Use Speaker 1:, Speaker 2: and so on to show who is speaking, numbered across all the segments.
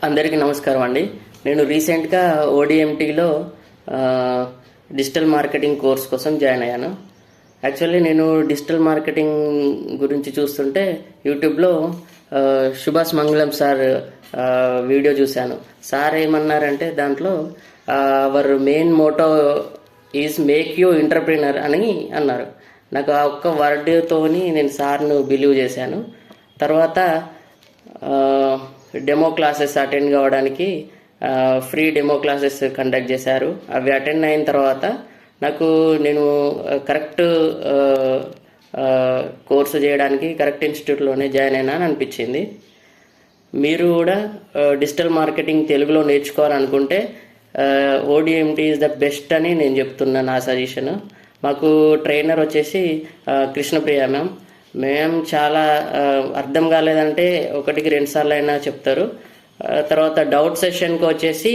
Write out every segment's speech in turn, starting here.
Speaker 1: అందరికీ నమస్కారం అండి. నేను రీసెంట్గా ఓడిఎంటీలో డిజిటల్ మార్కెటింగ్ కోర్స్ కోసం జాయిన్ అయ్యాను. యాక్చువల్లీ నేను డిజిటల్ మార్కెటింగ్ గురించి చూస్తుంటే యూట్యూబ్లో సుభాష్ మంగళం సార్ వీడియో చూశాను. సార్ ఏమన్నారంటే దాంట్లో our main motto is make you entrepreneur అని అన్నారు. నాకు ఆ ఒక్క వర్డ్తోని నేను సార్ను బిలీవ్ చేశాను. తర్వాత డెమో క్లాసెస్ అటెండ్ కావడానికి ఫ్రీ డెమో క్లాసెస్ కండక్ట్ చేశారు. అవి అటెండ్ అయిన తర్వాత నేను కరెక్ట్ కోర్సు చేయడానికి కరెక్ట్ ఇన్స్టిట్యూట్లోనే జాయిన్ అయినా అని అనిపించింది. మీరు కూడా డిజిటల్ మార్కెటింగ్ తెలుగులో నేర్చుకోవాలనుకుంటే ఓడిఎంటీ ఈజ్ ద బెస్ట్ అని నేను చెప్తున్నాను. నా సజెషన్. మాకు ట్రైనర్ వచ్చేసి కృష్ణప్రియ మ్యామ్ చాలా అర్థం కాలేదంటే 1-2 సార్లు అయినా చెప్తారు. తర్వాత డౌట్ సెషన్కి వచ్చేసి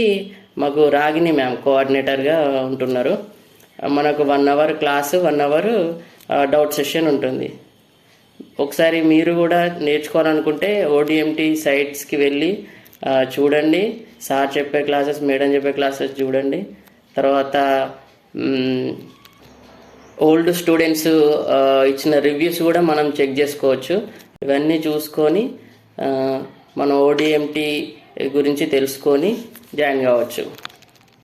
Speaker 1: మాకు రాగిని మ్యామ్ కోఆర్డినేటర్గా ఉంటున్నారు. మనకు 1 hour class, 1 hour doubt session ఉంటుంది. ఒకసారి మీరు కూడా నేర్చుకోవాలనుకుంటే ఓడిఎంటీ సైట్స్కి వెళ్ళి చూడండి. సార్ చెప్పే క్లాసెస్, మేడం చెప్పే క్లాసెస్ చూడండి. తర్వాత ఓల్డ్ స్టూడెంట్స్ ఇచ్చిన రివ్యూస్ కూడా మనం చెక్ చేసుకోవచ్చు. ఇవన్నీ చూసుకొని మనం ఓడిఎంటీ గురించి తెలుసుకొని జాయిన్ కావచ్చు.